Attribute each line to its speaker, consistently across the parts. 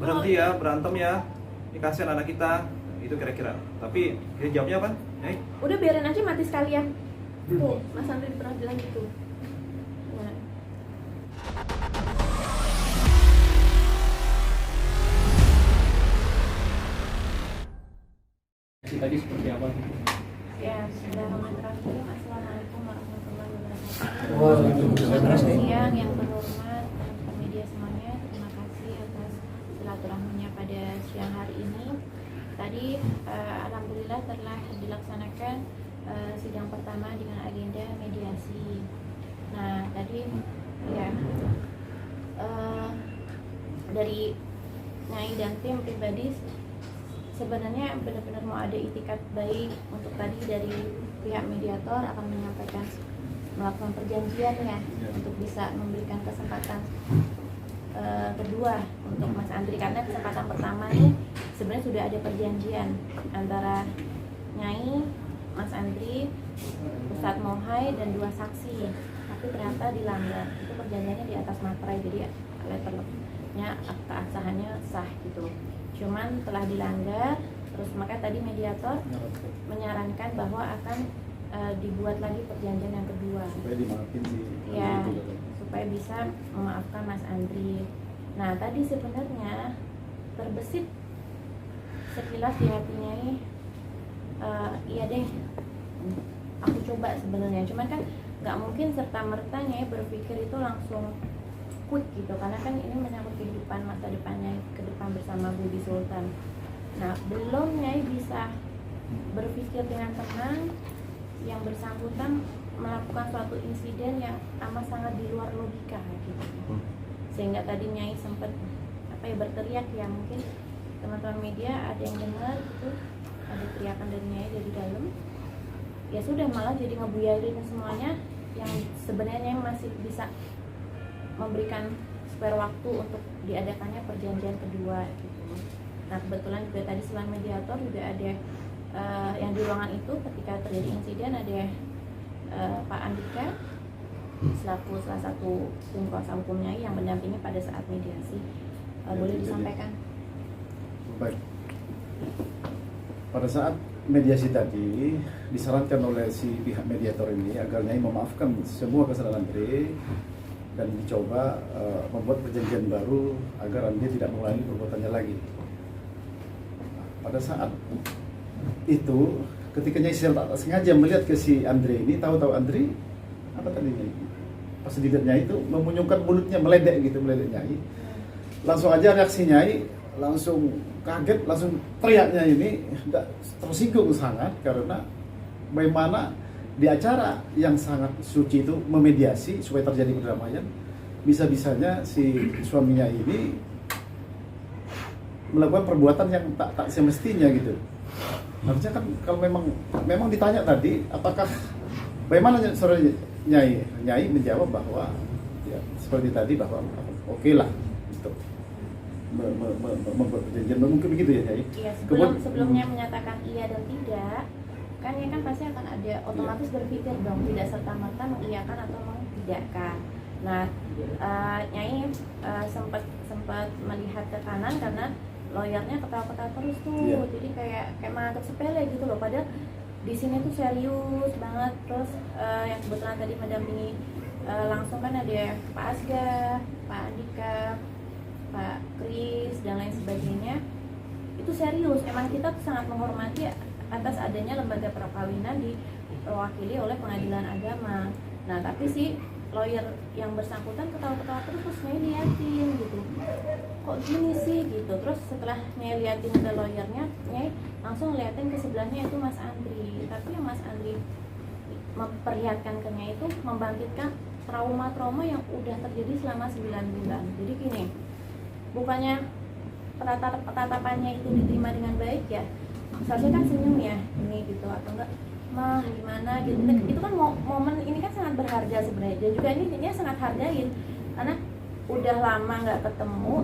Speaker 1: berhenti ya berantem ya, ini kasihan anak kita, itu kira-kira. Tapi dia jawabnya apa?
Speaker 2: Udah biarin aja mati sekalian. Tuh Mas Andri pernah bilang gitu. Nah.
Speaker 3: Tadi seperti apa?
Speaker 2: Ya, bismillahirrahmanirrahim. Assalamualaikum warahmatullahi wabarakatuh.
Speaker 3: Waalaikumsalam.
Speaker 2: Selamat siang yang berhormat teman-teman media semuanya. Terima kasih atas silaturahminya pada siang hari ini. Tadi alhamdulillah telah dilaksanakan sidang pertama dengan agenda mediasi. Nah, tadi ya dari Nyai dan tim pribadi sebenarnya benar-benar mau ada itikat baik untuk tadi dari pihak mediator akan menyampaikan melakukan perjanjian ya untuk bisa memberikan kesempatan kedua untuk Mas Andri, karena kesempatan pertama ini sebenarnya sudah ada perjanjian antara Nyai, Mas Andri, Ustadz Mohai dan 2 saksi, tapi ternyata dilanggar. Itu perjanjiannya di atas materai, jadi letternya akta absahannya sah gitu. Cuman telah dilanggar, terus makanya tadi mediator menyarankan bahwa akan dibuat lagi perjanjian yang kedua
Speaker 3: Supaya dimaafin sih.
Speaker 2: ya, supaya bisa memaafkan Mas Andri. Nah tadi sebenarnya terbesit sekilas di hatinya ini, iya deh aku coba sebenarnya, cuman kan nggak mungkin serta mertanya berpikir itu langsung quick gitu, karena kan ini menyangkut kehidupan masa depannya ke depan bersama Budi Sultan. Nah belum Nyai bisa berpikir dengan tenang, yang bersangkutan melakukan suatu insiden yang amat sangat di luar logika gitu, sehingga tadi Nyai sempat berteriak ya, mungkin teman-teman media ada yang dengar gitu, ada teriakan dari Nyai dari dalam, ya sudah malah jadi ngebuyarin semuanya yang sebenarnya masih bisa memberikan spare waktu untuk diadakannya perjanjian kedua gitu. Nah kebetulan juga tadi selain mediator juga ada yang di ruangan itu ketika terjadi insiden ada Pak Andika selaku salah satu tim kuasa hukumnya yang mendampingi pada saat mediasi. Boleh disampaikan?
Speaker 3: Baik. Pada saat mediasi tadi disarankan oleh si pihak mediator ini agar Nyai memaafkan semua kesalahan Andre dan dicoba membuat perjanjian baru agar Andre tidak mengulangi perbuatannya lagi. Nah, pada saat itu ketika Nyai sengaja melihat ke si Andre ini, tahu-tahu Andre apa tadi Nyai? Pas dilihatnya itu memunyungkan mulutnya, meledek Nyai. Langsung aja reaksi Nyai, langsung kaget, langsung teriaknya ini tersinggung sangat karena bagaimana di acara yang sangat suci itu memediasi supaya terjadi perdamaian, bisa-bisanya si suaminya ini melakukan perbuatan yang tak semestinya gitu. Harusnya kan kalau memang ditanya tadi apakah bagaimana sore Nyai menjawab bahwa ya seperti tadi bahwa oke lah untuk membuat perjanjian, mungkin begitu ya Nyai.
Speaker 2: Iya, sebelumnya menyatakan iya dan tidak, kan ya kan pasti akan ada otomatis berpikir dong, tidak serta merta mengiyakan atau mentidakkan. Nah Nyai sempat melihat ke kanan karena lawyernya ketawa-ketawa terus tuh, jadi kayak menganggap sepele gitu loh, padahal di sini tuh serius banget. Terus yang kebetulan tadi mendampingi langsung kan ada Pak Asga, Pak Andika, Pak Kris dan lain sebagainya. Itu serius, emang kita sangat menghormati atas adanya lembaga perkawinan diwakili oleh pengadilan agama. Nah tapi si lawyer yang bersangkutan ketawa-ketawa terus Nyai liatin gitu, kok gini sih gitu. Terus setelah Nyai liatin ke lawyernya, Nyai langsung liatin ke sebelahnya itu Mas Andri. Tapi yang Mas Andri memperlihatkan ke Nyai itu membangkitkan trauma-trauma yang udah terjadi selama 9 bulan. Jadi gini, bukannya tatapannya itu diterima dengan baik ya, seharusnya kan senyum ya ini gitu, atau enggak mah gimana gitu. Itu kan momen ini kan sangat berharga sebenarnya, dan juga ini dia sangat hargain karena udah lama nggak ketemu,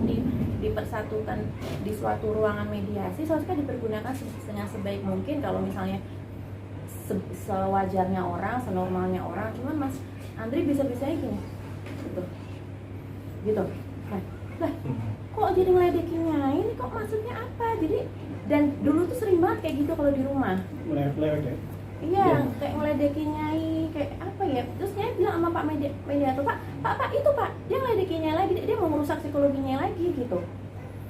Speaker 2: dipersatukan di suatu ruangan mediasi, seharusnya dipergunakan dengan sebaik mungkin. Kalau misalnya sewajarnya orang, senormalnya orang, cuman Mas Andri bisa-bisanya gini gitu. Nah, kok jadi ngeledekin Nyai kok maksudnya apa? Jadi dan dulu tuh sering banget kayak gitu kalau di rumah.
Speaker 4: Melewat ya.
Speaker 2: Iya, kayak ngeledekin Nyai, kayak apa ya? Terus Nyai bilang sama Pak mediator, Pak itu Pak, dia ngeledekin Nyai lagi, dia mau merusak psikologinya lagi gitu.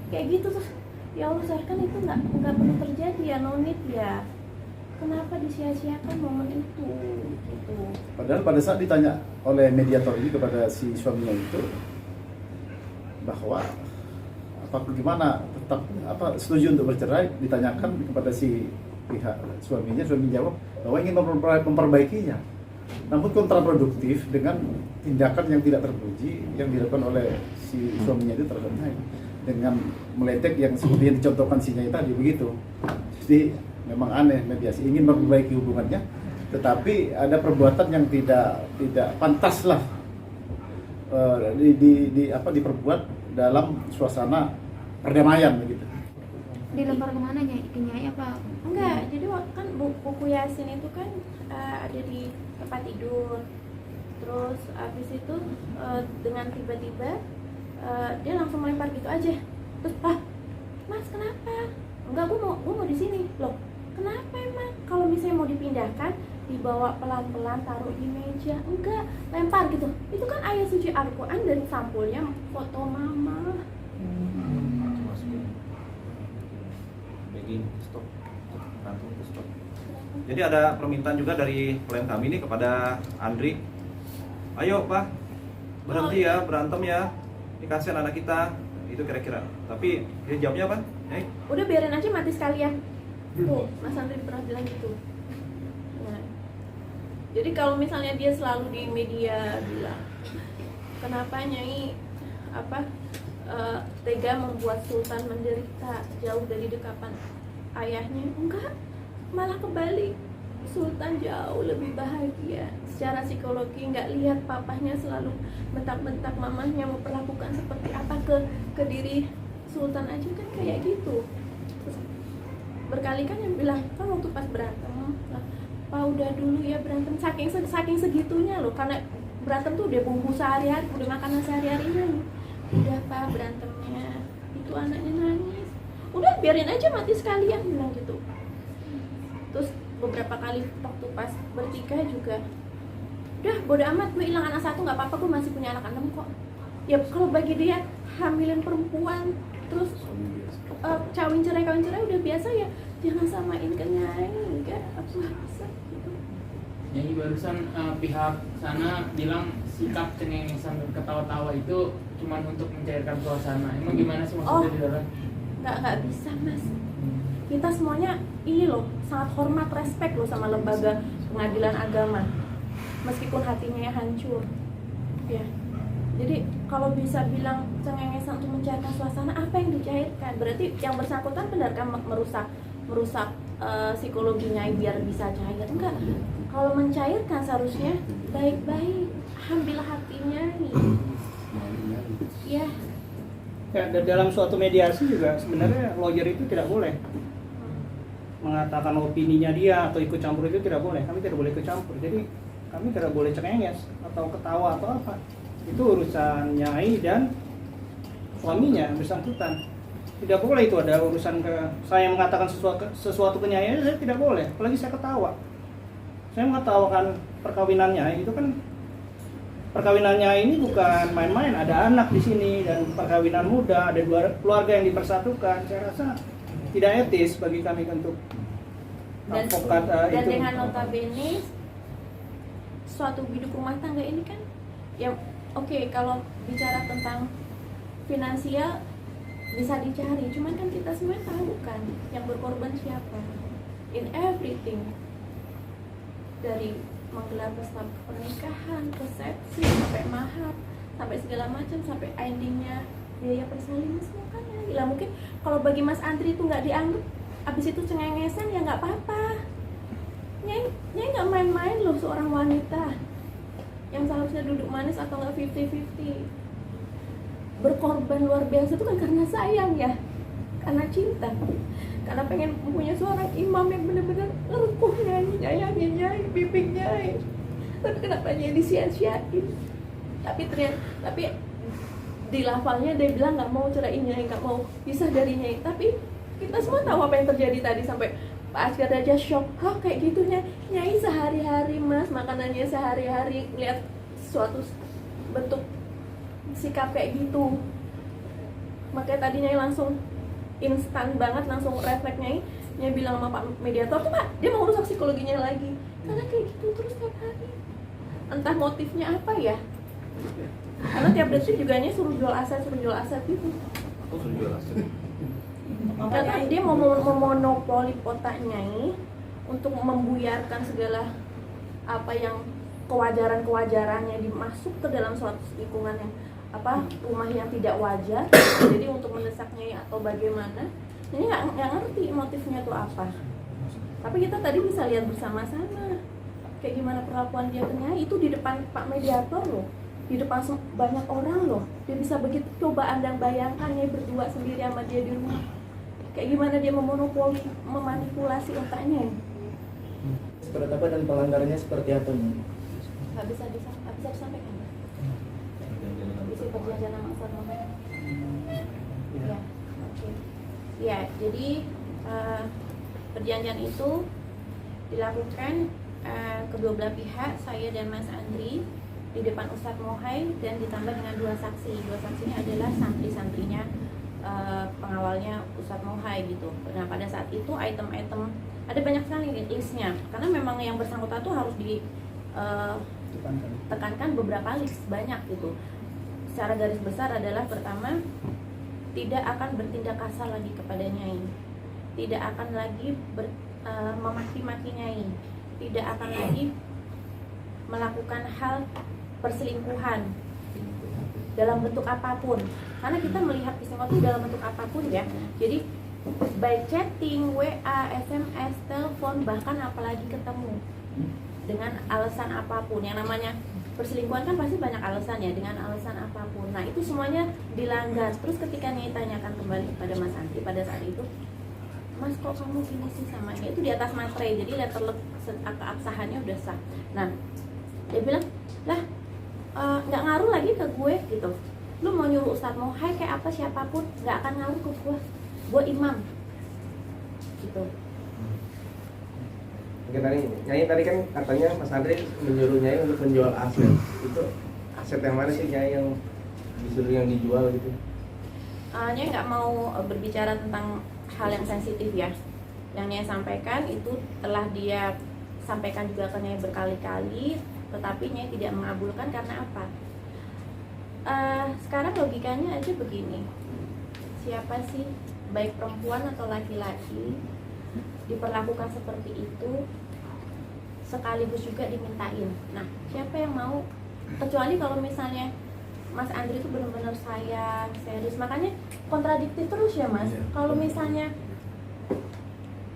Speaker 2: Kayak gitu terus, ya Allah saya kan itu nggak perlu terjadi ya, no need ya. Kenapa disia-siakan momen itu? Gitu.
Speaker 3: Padahal pada saat ditanya oleh mediator ini kepada si suaminya itu bahwa bagaimana tetap setuju untuk bercerai, ditanyakan kepada si pihak suaminya jawab bahwa ingin memperbaikinya, namun kontraproduktif dengan tindakan yang tidak terpuji yang dilakukan oleh si suaminya itu terhadap Nyai dengan meletek yang seperti yang dicontohkan si Nyai tadi begitu. Jadi memang aneh mediasi ingin memperbaiki hubungannya, tetapi ada perbuatan yang tidak pantas lah diperbuat dalam suasana perdamaian begitu.
Speaker 5: Dilempar kemana Nyai? Ke Nyai apa?
Speaker 2: Enggak, jadi kan buku Yasin itu kan ada di tempat tidur. Terus habis itu dengan tiba-tiba dia langsung melempar gitu aja. Terus, Mas kenapa? Enggak, gua mau di sini. Loh, kenapa emang? Kalau misalnya mau dipindahkan, dibawa pelan-pelan taruh di meja. Enggak, lempar gitu. Itu kan ayat suci Al-Quran dan sampulnya foto mama.
Speaker 1: Stop. Jadi ada permintaan juga dari klien kami ini kepada Andri. Ayo Pak, berhenti ya berantem ya. Ini kasihan anak kita. Itu kira-kira. Tapi dia jawabnya apa?
Speaker 2: Udah biarin aja mati sekalian. Tuh, Mas Andri pernah bilang gitu. Nah, jadi kalau misalnya dia selalu di media bilang, kenapa Nyai tega membuat Sultan menderita jauh dari dekapan ayahnya? Enggak, malah kebalik. Sultan jauh lebih bahagia secara psikologi, nggak lihat papahnya selalu bentak-bentak mamahnya memperlakukan seperti apa ke diri Sultan aja kan kayak gitu. Terus berkali kan yang bilang kan waktu pas berantem, Pak udah dulu ya berantem, saking segitunya loh, karena berantem tuh udah bumbu sehari-hari, udah makanan sehari-harinya. Udah Pak berantemnya, itu anaknya nangis, udah biarin aja mati sekalian, bilang gitu. Terus beberapa kali waktu pas bertiga juga, udah bodo amat, gue hilang anak satu nggak apa-apa, gue masih punya anak 6 kok. Ya kalau bagi dia hamilin perempuan terus kawin cerai udah biasa ya, jangan samain ke Nyai, enggak apa bisa gitu.
Speaker 6: Jadi barusan pihak sana bilang sikap cengengesan dan ketawa-tawa itu cuma untuk mencairkan suasana. Emang gimana sih maksudnya di dalam?
Speaker 2: Nggak bisa Mas. Kita semuanya ini loh sangat hormat, respect loh sama lembaga pengadilan agama, meskipun hatinya hancur. Ya. Jadi kalau bisa bilang cengengesan untuk mencairkan suasana, apa yang dicairkan? Berarti yang bersangkutan benar kan merusak psikologinya biar bisa cair? Enggak. Kalau mencairkan seharusnya baik-baik, ambil hatinya nih. Ya.
Speaker 4: Ya, dalam suatu mediasi juga sebenarnya lawyer itu tidak boleh mengatakan opininya dia atau ikut campur, itu tidak boleh. Kami tidak boleh ikut campur. Jadi kami tidak boleh cengenges atau ketawa atau apa. Itu urusan Nyai dan suaminya bersangkutan. Tidak boleh itu ada urusan saya mengatakan sesuatu ke Nyai, saya tidak boleh. Apalagi saya ketawa. Saya mengetawakan perkawinannya, itu kan perkawinannya ini bukan main-main, ada anak di sini dan perkawinan muda, ada keluarga yang dipersatukan. Saya rasa tidak etis bagi kami untuk advokat
Speaker 2: dan
Speaker 4: itu.
Speaker 2: dengan notabene suatu hidup rumah tangga ini kan ya oke, kalau bicara tentang finansial bisa dicari, cuman kan kita semua tahu kan yang berkorban siapa in everything, dari menggelar pesta pernikahan, resepsi, sampai mahar, sampai segala macam, sampai endingnya biaya persalinan semua kan ya. Gila, mungkin kalau bagi Mas Andri itu nggak dianggap, abis itu cengengesan ya nggak apa-apa. Nyai nggak main-main loh, seorang wanita yang seharusnya duduk manis atau nggak 50-50 berkorban luar biasa itu kan karena sayang ya, karena cinta, karena pengen punya seorang imam yang benar-benar ngerekuh Nyai, nyayangin Nyai, bimbing Nyai. Tapi kenapa Nyai disia-siain? Tapi di lafalnya dia bilang nggak mau ceraiin Nyai, nggak mau pisah dari Nyai. Tapi kita semua tahu apa yang terjadi tadi, sampai Pak Askar aja shock. Hah, kayak gitunya Nyai sehari-hari Mas, makanannya sehari-hari, lihat suatu bentuk sikap kayak gitu. Makanya tadi Nyai langsung instan banget, langsung refleks Nyai bilang sama Pak Mediator tuh, Pak, dia mau rusak psikologinya lagi. Karena kayak gitu terus tiap hari. Entah motifnya apa ya. Karena tiap detik juga Nyai suruh jual aset gitu.
Speaker 1: Aku suruh jual aset.
Speaker 2: Karena dia mau memonopoli otak Nyai untuk membuyarkan segala apa yang kewajarannya dimasuk ke dalam suatu lingkungan yang rumah yang tidak wajar. Jadi untuk mendesak Nyai atau bagaimana, ini nggak ngerti motifnya tuh apa. Tapi kita tadi bisa lihat bersama-sama kayak gimana perlakuan dia ke Nyai, itu di depan Pak Mediator loh, di depan banyak orang loh. Dia bisa begitu, coba Anda bayangkan Nyai berdua sendiri sama dia di rumah, kayak gimana dia memonopoli, memanipulasi otaknya.
Speaker 7: Seperti apa dan pelanggarannya seperti apa nih?
Speaker 2: Nggak bisa disampaikan. Isi perjanjian sama Ustaz Muhammad. Ya, oke. Ya, jadi perjanjian itu dilakukan kedua belah pihak, saya dan Mas Andri, di depan Ustadz Mohai, dan ditambah dengan dua saksi. Dua saksinya adalah santri-santrinya, pengawalnya Ustadz Mohai gitu. Nah, pada saat itu item-item ada banyak sekali listnya, karena memang yang bersangkutan tuh harus ditekankan beberapa list, banyak gitu. Secara garis besar adalah, pertama, tidak akan bertindak kasar lagi kepada Nyai, tidak akan lagi memaki-maki Nyai, tidak akan lagi melakukan hal perselingkuhan dalam bentuk apapun, karena kita melihat perselingkuhan itu dalam bentuk apapun ya. Jadi baik chatting, WA, SMS, telepon, bahkan apalagi ketemu dengan alasan apapun. Yang namanya perselingkuhan kan pasti banyak alasan ya, dengan alasan apapun. Nah, itu semuanya dilanggar. Terus ketika Nyai tanyakan kembali kepada Mas Andri pada saat itu, Mas, kok kamu gini sih sama Nyai? Itu di atas materai, jadi letterlek keabsahannya udah sah. Nah, dia bilang, lah nggak ngaruh lagi ke gue gitu. Lu mau nyuruh Ustadz Mohai kayak apa siapapun, nggak akan ngaruh ke gue imam gitu.
Speaker 8: Oke, Nyai tadi kan katanya Mas Andri menyuruh Nyai untuk menjual aset. Itu aset yang mana sih Nyai yang disuruh yang dijual gitu?
Speaker 2: Nyai nggak mau berbicara tentang hal yang sensitif ya. Yang Nyai sampaikan itu telah dia sampaikan juga ke Nyai berkali-kali, tetapi Nyai tidak mengabulkan karena apa? Sekarang logikanya aja begini, siapa sih, baik perempuan atau laki-laki, diperlakukan seperti itu sekaligus juga dimintain. Nah, siapa yang mau? Kecuali kalau misalnya Mas Andri itu benar-benar sayang, serius. Makanya kontradiktif terus ya Mas. Kalau misalnya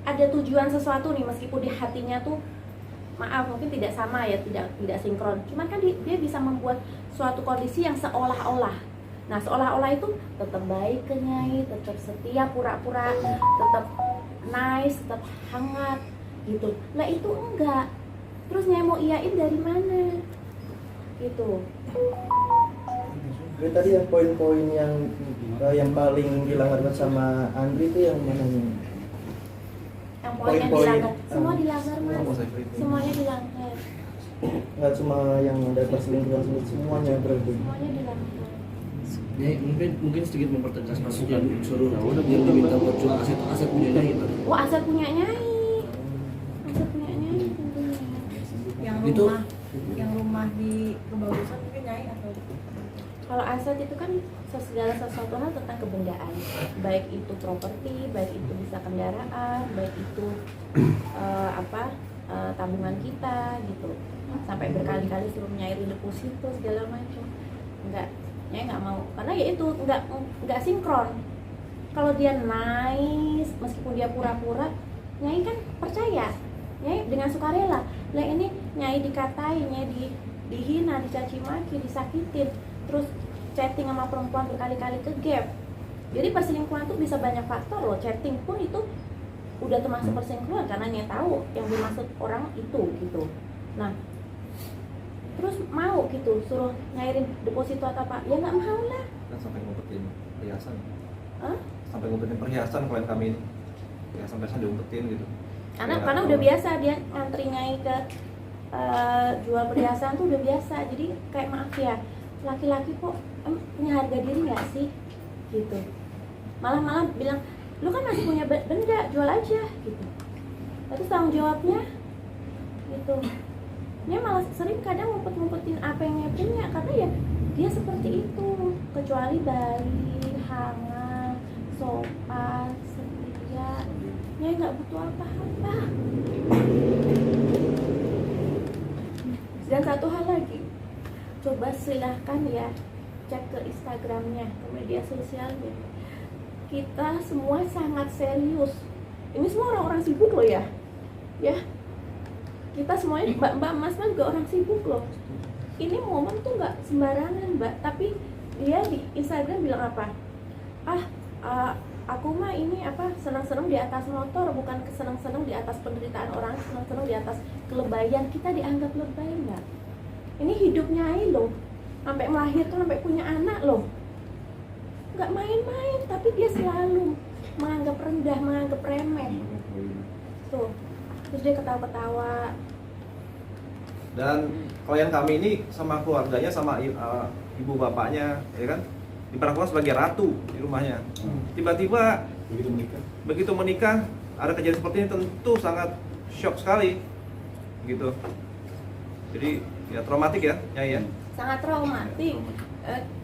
Speaker 2: ada tujuan sesuatu nih, meskipun di hatinya tuh maaf mungkin tidak sama ya, tidak sinkron. Cuman kan dia bisa membuat suatu kondisi yang seolah-olah. Nah, seolah-olah itu tetap baik ke Nyai, tetap setia, pura-pura, tetap nice, tetap hangat gitu. Nah, itu enggak. Terus Nyai mau iyain dari mana? Gitu.
Speaker 7: Jadi tadi yang poin-poin yang paling dilanggar sama Andri itu yang mana nih?
Speaker 2: Yang poin yang dilanggar, semua dilanggar Mas. Semuanya dilanggar.
Speaker 7: Nggak cuma yang ada perselingkuhan, semuanya berarti.
Speaker 2: Semuanya dilanggar.
Speaker 9: Ya, mungkin sedikit mempertegas, maksudnya suruh yang diminta buat jual aset punya Nyai gitu.
Speaker 2: Oh, aset punya Nyai. Aset punya Nyai tentunya.
Speaker 10: Yang rumah di kebagusan mungkin Nyai atau
Speaker 2: kalau aset itu kan segala sesuatu hal tentang kebendaan, baik itu properti, baik itu bisa kendaraan, baik itu tabungan kita gitu. Sampai berkali-kali suruh nyairin deposito segala macam. Nyai nggak mau, karena ya itu nggak sinkron. Kalau dia nice, meskipun dia pura-pura, Nyai kan percaya, Nyai dengan sukarela. Lah ini Nyai dikatai, Nyai dihina, dicaci maki, disakitin, terus chatting sama perempuan berkali-kali ke gap. Jadi perselingkuhan tuh bisa banyak faktor loh. Chatting pun itu udah termasuk perselingkuhan karena Nyai tahu yang dimaksud orang itu gitu. Nah, terus mau gitu suruh nyairin deposito atau apa, ya nggak mau lah.
Speaker 1: kan sampai ngumpetin perhiasan.
Speaker 2: Hah?
Speaker 1: Sampai ngumpetin perhiasan klien kami ini. Perhiasan diumpetin gitu.
Speaker 2: Karena udah biasa dia ngantri Nyai ke jual perhiasan tuh udah biasa. Jadi kayak maaf ya, laki-laki kok punya harga diri nggak sih? Gitu. Malah bilang, lu kan masih punya benda, jual aja gitu. Terus tanggung jawabnya gitu. Dia malah sering kadang ngumpet-ngumpetin apa yang dia punya karena ya dia seperti itu. Kecuali bayi, hangat, sopan, setia, Nyai nggak butuh apa-apa. Dan satu hal lagi, coba silahkan ya cek ke Instagramnya, ke media sosialnya. Kita semua sangat serius. Ini semua orang-orang sibuk loh ya. Ya, kita semuanya mbak-mbak mas-mas juga orang sibuk loh. Ini momen tuh nggak sembarangan mbak. Tapi dia di Instagram bilang apa? Aku mah ini senang-senang di atas motor, bukan senang-senang di atas penderitaan orang, senang-senang di atas kelebayan. Kita dianggap lebay mbak. Ini hidup Nyai loh, sampai melahirkan, sampai punya anak loh. Nggak main-main, tapi dia selalu menganggap rendah, menganggap remeh. Tuh, terus dia ketawa-ketawa.
Speaker 1: Dan klien kami ini sama keluarganya, sama ibu bapaknya, ya kan, diperlakukan sebagai ratu di rumahnya. Tiba-tiba begitu menikah ada kejadian seperti ini, tentu sangat shock sekali, gitu. Jadi ya traumatik ya, ya.
Speaker 2: Sangat traumatik.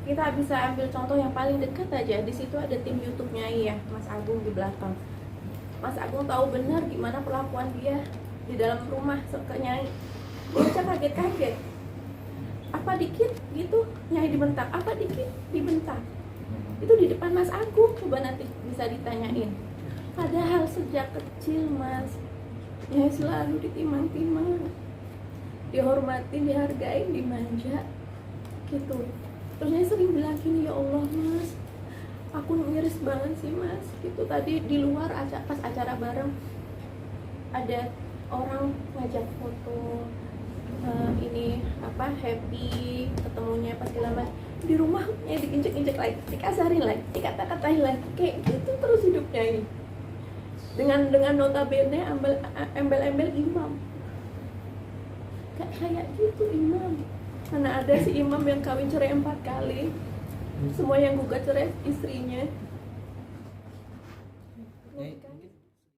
Speaker 2: Kita bisa ambil contoh yang paling dekat aja. Di situ ada tim YouTube Nyai ya, Mas Agung di belakang. Mas Agung tahu benar gimana perlakuan dia di dalam rumah ke Nyai. Dia aja kaget-kaget. Apa dikit gitu Nyai dibentak, apa dikit dibentak. Itu di depan Mas Agung, coba nanti bisa ditanyain. Padahal sejak kecil Mas, Nyai selalu ditimang-timang, dihormatin, dihargain, dimanja gitu. Terus Nyai sering bilang gini, ya Allah Mas, aku miris banget sih Mas gitu. Tadi di luar pas acara bareng ada orang ngajak foto, ini happy ketemunya pas lama di rumah, ya diinjek-injek lagi, dikasarin lagi, dikata-katain lagi, kayak gitu terus hidupnya ini. Dengan notabene embel-embel imam, gak kayak gitu imam. Karena ada si imam yang kawin cerai 4 kali, semua yang gugat cerai istrinya.